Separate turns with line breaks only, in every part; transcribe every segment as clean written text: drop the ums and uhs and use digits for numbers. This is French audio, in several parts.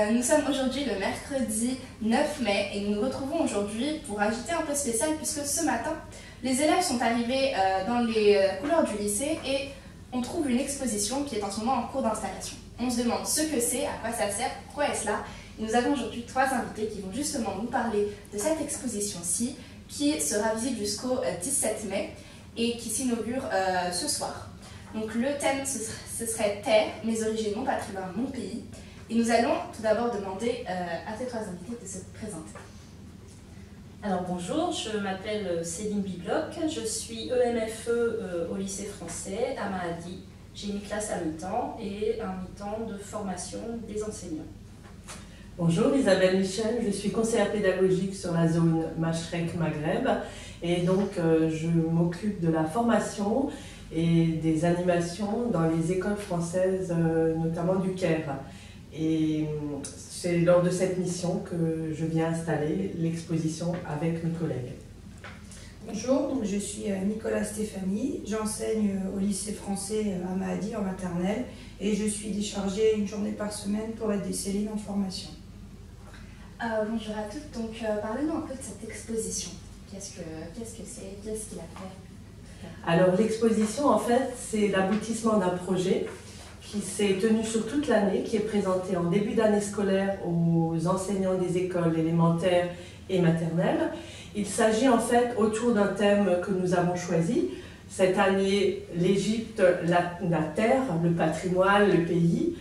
Nous sommes aujourd'hui le mercredi 9 mai et nous nous retrouvons aujourd'hui pour agiter un peu spécial puisque ce matin, les élèves sont arrivés dans les couleurs du lycée et on trouve une exposition qui est en ce moment en cours d'installation. On se demande ce que c'est, à quoi ça sert, pourquoi est-ce là. Et nous avons aujourd'hui 3 invités qui vont justement nous parler de cette exposition-ci qui sera visible jusqu'au 17 mai et qui s'inaugure ce soir. Donc le thème ce serait Terre, mes origines, mon patrimoine, mon pays. Et nous allons tout d'abord demander à ces 3 invités de se présenter.
Alors bonjour, je m'appelle Céline Bibloc, je suis EMFE au lycée français à Mahadi. J'ai une classe à mi-temps et un mi-temps de formation des enseignants.
Bonjour, Isabelle Michel, je suis conseillère pédagogique sur la zone Mashrek-Maghreb et donc je m'occupe de la formation et des animations dans les écoles françaises, notamment du Caire. Et c'est lors de cette mission que je viens installer l'exposition avec mes collègues.
Bonjour, je suis Nicolas Stéphanie, j'enseigne au lycée français à Mahadi en maternelle et je suis déchargée une journée par semaine pour aider Céline en formation.
Bonjour à toutes, donc parlez-nous un peu de cette exposition. Qu'est-ce que c'est? Qu'est-ce qu'il a fait?
Alors l'exposition en fait c'est l'aboutissement d'un projet qui s'est tenu sur toute l'année, qui est présenté en début d'année scolaire aux enseignants des écoles élémentaires et maternelles. Il s'agit en fait autour d'un thème que nous avons choisi. Cette année, l'Égypte, la terre, le patrimoine, le pays,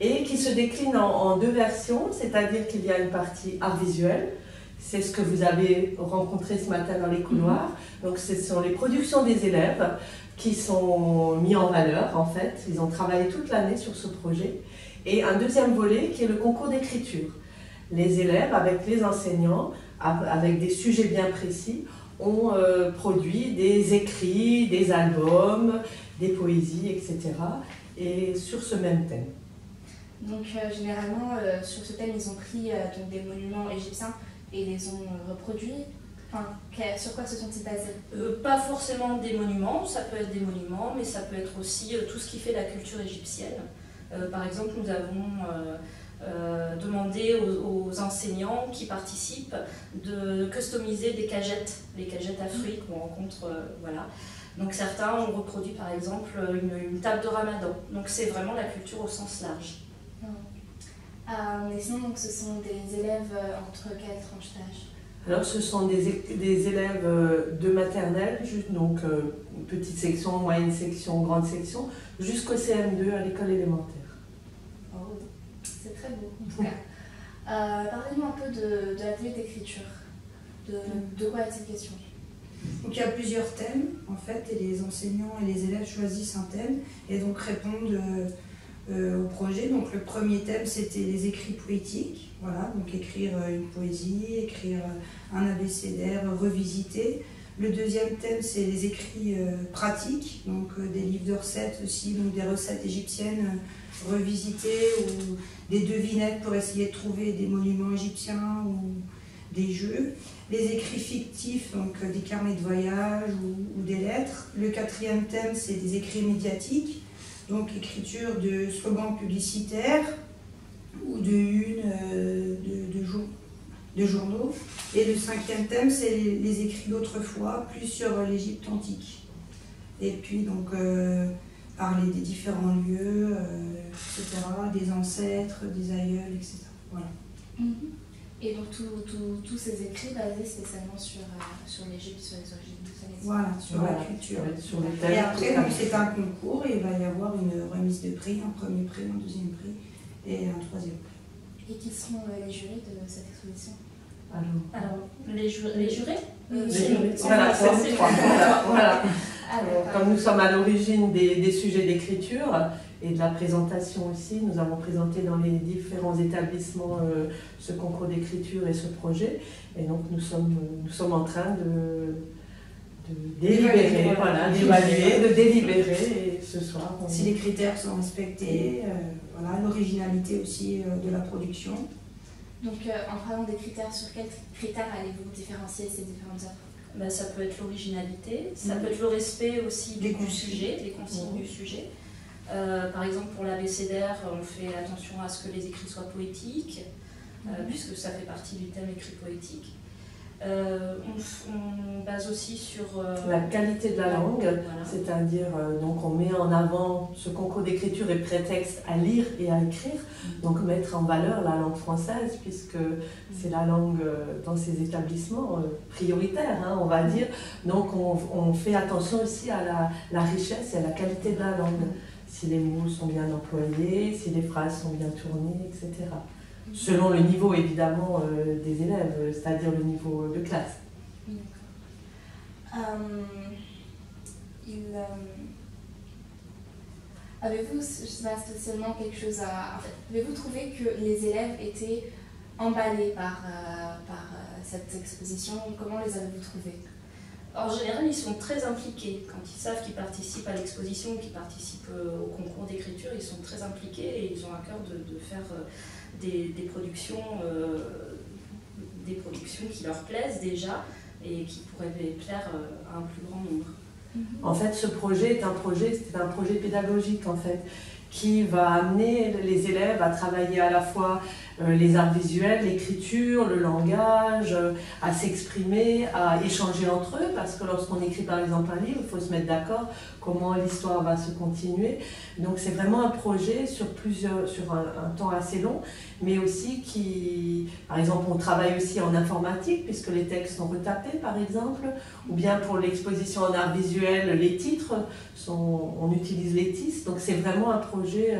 et qui se décline en 2 versions, c'est-à-dire qu'il y a une partie art visuel, c'est ce que vous avez rencontré ce matin dans les couloirs. Donc ce sont les productions des élèves qui sont mis en valeur en fait. Ils ont travaillé toute l'année sur ce projet. Et un deuxième volet qui est le concours d'écriture. Les élèves avec les enseignants, avec des sujets bien précis, ont produit des écrits, des albums, des poésies, etc. Et sur ce même thème.
Donc généralement sur ce thème ils ont pris donc, des monuments égyptiens et les ont reproduits. Enfin, sur quoi se sont-ils basés?
Pas forcément des monuments, ça peut être des monuments, mais ça peut être aussi tout ce qui fait la culture égyptienne. Par exemple, nous avons demandé aux enseignants qui participent de customiser des cagettes, les cagettes afriques qu'on rencontre, voilà. Donc certains ont reproduit par exemple une table de Ramadan. Donc c'est vraiment la culture au sens large.
Et sinon, donc, ce sont des élèves entre quelle tranche d'âge?
Alors ce sont des élèves de maternelle, donc petite section, moyenne section, grande section, jusqu'au CM2 à l'école élémentaire.
Oh, c'est très beau en tout cas. Parlez-nous un peu de l'atelier d'écriture. De quoi est-il question?
Donc il y a plusieurs thèmes en fait et les enseignants et les élèves choisissent un thème et donc répondent au projet. Donc le premier thème c'était les écrits poétiques, voilà, donc écrire une poésie, écrire un abécédaire, revisiter. Le deuxième thème c'est les écrits pratiques, donc des livres de recettes aussi, donc des recettes égyptiennes revisitées ou des devinettes pour essayer de trouver des monuments égyptiens ou des jeux. Les écrits fictifs, donc des carnets de voyage ou des lettres. Le quatrième thème c'est des écrits médiatiques, donc écriture de slogans publicitaires ou de journaux. Et le cinquième thème, c'est les écrits d'autrefois, plus sur l'Égypte antique. Et puis donc parler des différents lieux, etc., des ancêtres, des aïeuls, etc. Voilà.
Et donc tous ces écrits basés spécialement sur l'Égypte, sur les origines.
Voilà, sur la culture.
Sur les thèmes.
Et après, c'est un concours et il va y avoir une remise de prix, un premier prix, un deuxième prix et un troisième prix.
Et qui seront les jurys de cette exposition?
Alors les jurés
Voilà, c'est 3. Voilà. Comme nous sommes à l'origine des sujets d'écriture et de la présentation aussi, nous avons présenté dans les différents établissements ce concours d'écriture et ce projet. Et donc nous sommes en train de délibérer, voilà, d'évaluer, de délibérer. Et ce soir,
si les critères sont respectés, voilà, l'originalité aussi de la production.
Donc en parlant des critères, sur quels critères allez-vous différencier ces différentes œuvres?
Ça peut être l'originalité, ça peut être le respect aussi du sujet, des consignes du sujet. Par exemple, pour l'abécédaire, on fait attention à ce que les écrits soient poétiques, puisque ça fait partie du thème écrit poétique. On base aussi sur
la qualité de la langue,
voilà.
C'est-à-dire donc on met en avant ce concours d'écriture et prétexte à lire et à écrire, donc mettre en valeur la langue française puisque c'est la langue dans ces établissements prioritaires, hein, on va dire. Donc on fait attention aussi à la richesse et à la qualité de la langue, si les mots sont bien employés, si les phrases sont bien tournées, etc. Selon le niveau évidemment des élèves, c'est-à-dire le niveau de classe.
Avez-vous, je sais pas, spécialement quelque chose à... En fait, avez-vous trouvé que les élèves étaient emballés par cette exposition? Comment les avez-vous trouvés?
En général, ils sont très impliqués. Quand ils savent qu'ils participent à l'exposition, qu'ils participent au concours d'écriture, ils sont très impliqués et ils ont à cœur de faire des productions qui leur plaisent déjà et qui pourraient plaire à un plus grand nombre.
En fait, ce projet c'est un projet pédagogique en fait, qui va amener les élèves à travailler à la fois les arts visuels, l'écriture, le langage, à s'exprimer, à échanger entre eux, parce que lorsqu'on écrit par exemple un livre, il faut se mettre d'accord comment l'histoire va se continuer. Donc c'est vraiment un projet sur un temps assez long, mais aussi qui, par exemple, on travaille aussi en informatique, puisque les textes sont retapés par exemple, ou bien pour l'exposition en art visuel, les titres, on utilise les tisses, donc c'est vraiment un projet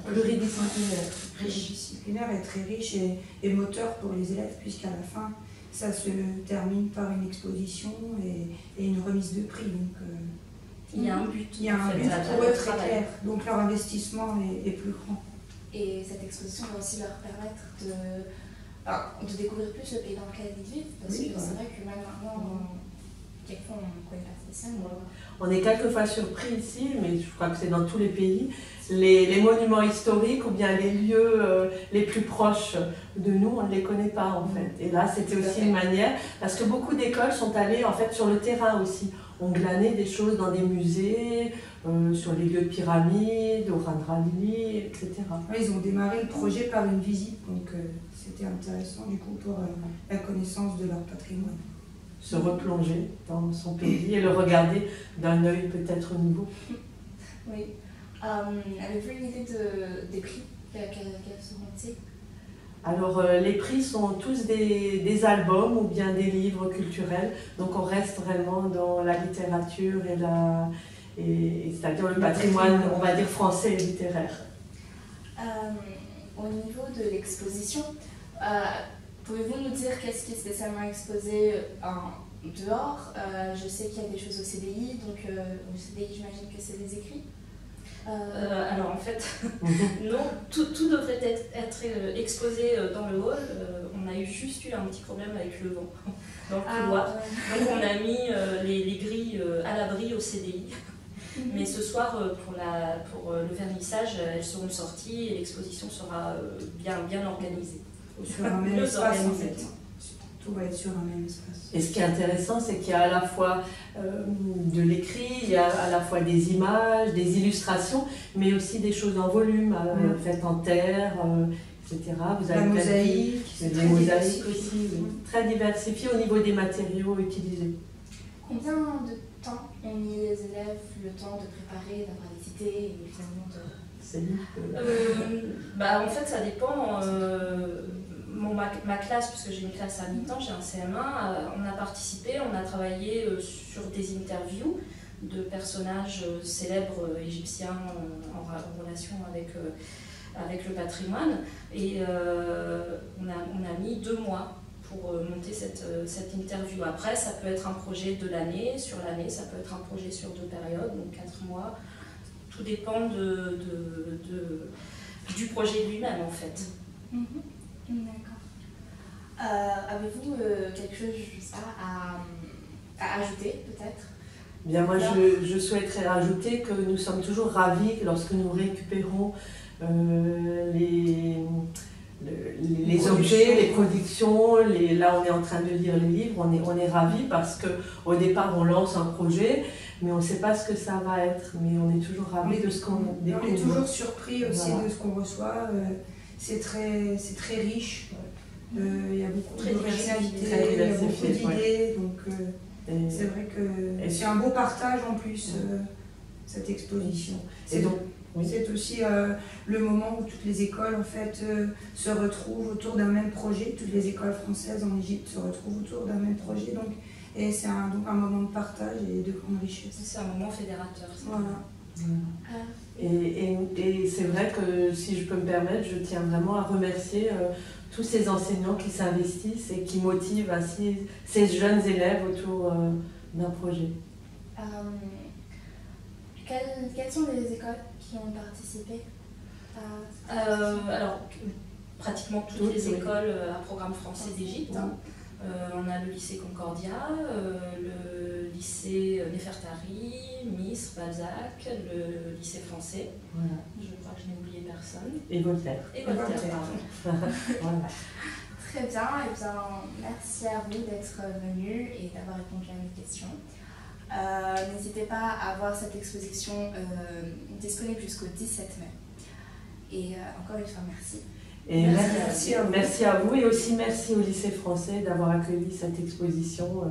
pluridisciplinaire.
Disciplinaire est très riche et moteur pour les élèves, puisqu'à la fin, ça se termine par une exposition et une remise de prix. Donc,
il y a un but.
Il y a un but pour eux très clair. Donc leur investissement est plus grand.
Et cette exposition va aussi leur permettre de découvrir plus le pays dans lequel ils vivent, parce que c'est vrai que même maintenant, quelquefois on ne connaît pas spécialement.
On est quelquefois surpris ici, mais je crois que c'est dans tous les pays, les monuments historiques ou bien les lieux les plus proches de nous, on ne les connaît pas en fait. Et là, c'était aussi une manière, parce que beaucoup d'écoles sont allées en fait sur le terrain aussi, ont glané des choses dans des musées, sur les lieux de pyramides, au Randrali, etc.
Ouais, ils ont démarré le projet par une visite, donc c'était intéressant du coup pour la connaissance de leur patrimoine.
Se replonger dans son pays et le regarder d'un œil peut-être nouveau.
Oui. Avez-vous une idée des prix quels seront-ils? Alors,
les prix sont tous des albums ou bien des livres culturels, donc on reste vraiment dans la littérature et c'est-à-dire le patrimoine, on va dire, français et littéraire.
Au niveau de l'exposition, pouvez-vous nous dire qu'est-ce qui est spécialement exposé dehors? Je sais qu'il y a des choses au CDI, donc au CDI j'imagine que c'est des écrits.
Alors en fait, non, tout devrait être exposé dans le hall. On a juste eu un petit problème avec le vent dans le couloir. Donc on a mis les grilles à l'abri au CDI. Mais ce soir, pour le vernissage, elles seront sorties et l'exposition sera bien organisée.
Sur un même espace en fait. Tout va être sur un même espace.
Et ce qui est intéressant, c'est qu'il y a à la fois de l'écrit, il y a à la fois des images, des illustrations, mais aussi des choses en volume, faites en terre, etc. Vous avez
la mosaïque,
des mosaïques aussi, très diversifiées au niveau des matériaux utilisés.
Combien de temps ont mis les élèves le temps de préparer, d'avoir des idées et finalement
en fait, ça dépend. Ma classe, puisque j'ai une classe à mi-temps, j'ai un CM1, on a participé, on a travaillé sur des interviews de personnages célèbres égyptiens en relation avec le patrimoine. Et on a mis 2 mois pour monter cette interview. Après, ça peut être un projet de l'année, sur l'année, ça peut être un projet sur 2 périodes, donc 4 mois. Tout dépend du projet lui-même, en fait.
D'accord. Avez-vous quelque chose, je sais pas, à ajouter, peut-être?
Bien, moi, je souhaiterais rajouter que nous sommes toujours ravis lorsque nous récupérons les objets, les productions. Là, on est en train de lire les livres, on est ravis parce qu'au départ, on lance un projet, mais on ne sait pas ce que ça va être. Mais on est toujours ravis de ce qu'on découvre.
On est toujours surpris aussi de ce qu'on reçoit. C'est très riche. Il y a beaucoup d'originalité, il y a beaucoup d'idées. Donc, c'est vrai que c'est un beau partage en plus, cette exposition. C'est aussi le moment où toutes les écoles en fait, se retrouvent autour d'un même projet. Toutes les écoles françaises en Égypte se retrouvent autour d'un même projet. Et c'est donc un moment de partage et de grande richesse.
C'est un moment fédérateur.
Voilà.
Et c'est vrai que, si je peux me permettre, je tiens vraiment à remercier tous ces enseignants qui s'investissent et qui motivent ainsi ces jeunes élèves autour d'un projet.
Quelles sont les écoles qui ont participé
Alors, pratiquement toutes les écoles à programme français d'Égypte. On a le lycée Concordia, le lycée Nefertari, Misr, Balzac, le lycée français.
Voilà.
Je crois que je n'ai oublié personne.
Et Voltaire.
Et Voltaire, pardon.
Voilà.
Très bien, et bien merci à vous d'être venus et d'avoir répondu à mes questions. N'hésitez pas à voir cette exposition disponible jusqu'au 17 mai. Et encore une fois, merci.
Et merci à vous et aussi merci au lycée français d'avoir accueilli cette exposition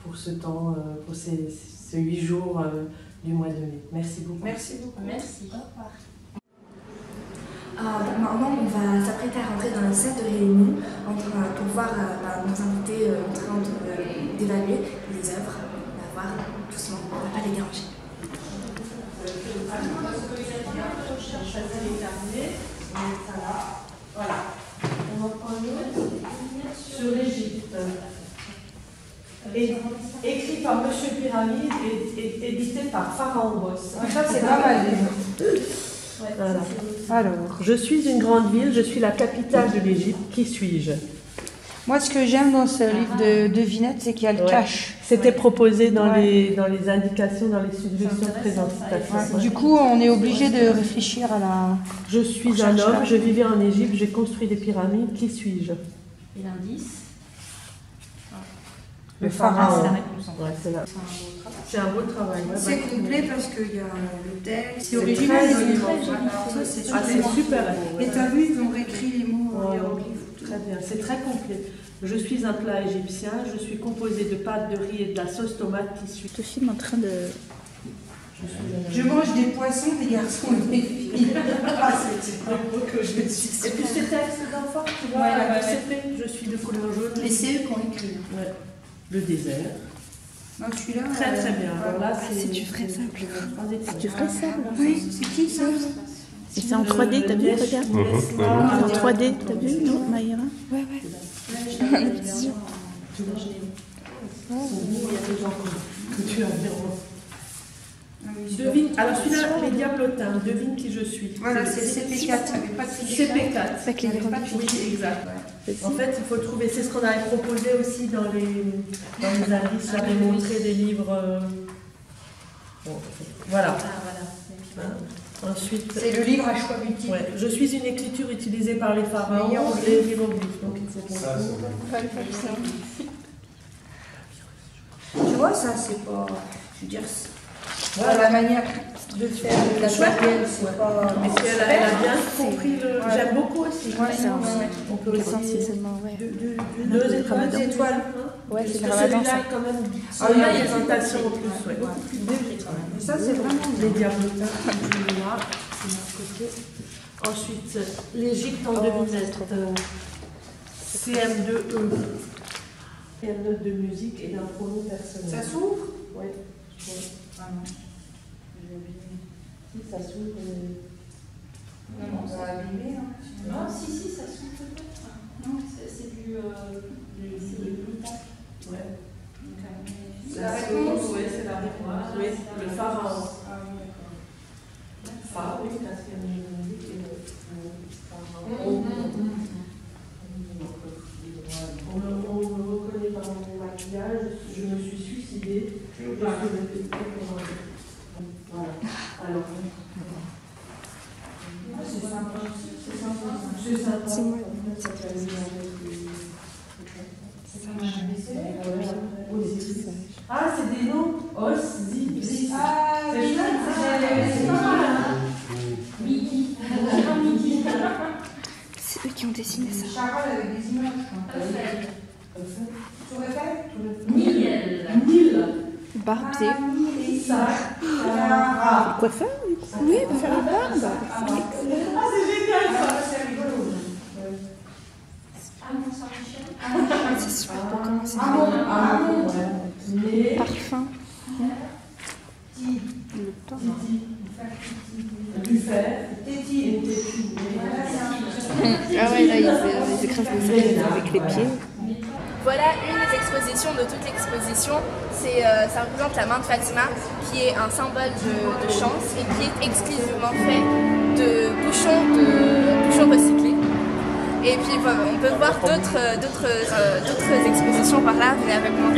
pour ce temps, pour ces 8 jours du mois de mai. Merci beaucoup.
Merci beaucoup.
Merci.
Au revoir.
Maintenant, on va s'apprêter à rentrer dans la salle de réunion pour voir nos invités en train d'évaluer les œuvres. On va voir doucement, on ne va pas les déranger.
Voilà. On va prendre sur l'Égypte. Écrit par M. Pyramide et édité par Pharaon Boss.
Ça, c'est pas mal.
Voilà. Alors, je suis une grande ville, je suis la capitale de l'Égypte. Qui suis-je?
Moi, ce que j'aime dans ce livre de devinettes, c'est qu'il y a le cache.
C'était proposé dans les indications, dans les suggestions de présentation.
Du coup, on est obligé de réfléchir à la...
Je suis un homme, je vivais en Égypte, j'ai construit des pyramides. Qui suis-je?
Et l'indice?
Le pharaon.
Ouais,
c'est un beau travail.
C'est complet parce qu'il y a le texte. C'est
très
original.
joli.
C'est super. Et tu as vu, ils ont réécrit les mots en hiéroglyphes.
Très bien, c'est très complet. Je suis un plat égyptien, je suis composé de pâtes de riz et de la sauce tomate qui suit.
Je filme en train de...
Je mange des poissons, des garçons et des filles.
C'est pas beau que je me suis. Et puis ces textes d'enfants, tu vois, je suis de couleur jaune.
Mais c'est eux qui ont écrit.
Ouais. Le désert.
Non, celui-là.
Très très bien. Alors là,
c'est du vrai sable.
C'est
du vrai sable.
Oui, c'est qui ça?
Et c'est en 3D, t'as vu, regarde. En 3D, t'as vu, non, Maïra? Ouais.
Il y a des gens que tu as virement. Devine, alors celui-là, les diablotins, devine qui je suis.
Voilà, c'est CP4.
CP4. Oui, exact. En fait, il faut trouver, c'est ce qu'on avait proposé aussi dans les indices, j'avais montré des livres. Voilà. Ensuite,
c'est le livre à choix multiples.
Ouais. Je suis une écriture utilisée par les pharaons et les hiéroglyphes. Donc il faut
tu vois, ça, c'est pas. Je veux dire, voilà. La manière de faire de la chouette, c'est pas.
Mais si elle a bien compris le. Ouais. J'aime beaucoup aussi.
Ouais, c'est un
on peut le
sentir seulement, ouais.
Deux étoiles.
Ouais, c'est le
Ramadan.
Ramadan.
Quand même. Ah oui, il y a une présentation en plus. Ouais.
Mais ça, c'est vraiment.
Les diablotins, là, c'est mon côté. Ensuite, l'Égypte en devinettes. CM2E. Il y a une note de musique et d'un pronom personnel.
Ça s'ouvre?
Oui.
Ah non.
Si ça s'ouvre.
Non, ça va abîmer.
Non, si, ça s'ouvre peut-être. Non, c'est du contact.
Ouais.
La réponse?
Oui, c'est la réponse. Oui, le pharaon.
Ah oui, d'accord.
Pharaon, oui, parce qu'il y a une musique et le pharaon. On me reconnaît par mon maquillage, je me suis suicidée. Voilà. Alors, C'est moi. Ah, c'est des noms. Os, Zip, Zip. C'est chouette, c'est pas mal. Mickey.
C'est eux qui ont dessiné ça.
Charole avec des images. Tu aurais fait
Nil.
Barbier.
Isaac.
Coiffeur, du coup. Oui, il va faire la barbe.
Ah, c'est génial ça.
C'est rigolo.
C'est super beau comment c'est
Ah bon, ouais.
parfum.
Le temps. Buffet. Téti et Téti.
Ah ouais, là, ils écrasent les ailes avec les pieds.
Voilà une des expositions de toute l'exposition. Ça représente la main de Fatima, qui est un symbole de chance et qui est exclusivement fait de bouchons recyclés. Et puis on peut voir d'autres expositions par là. Venez avec moi.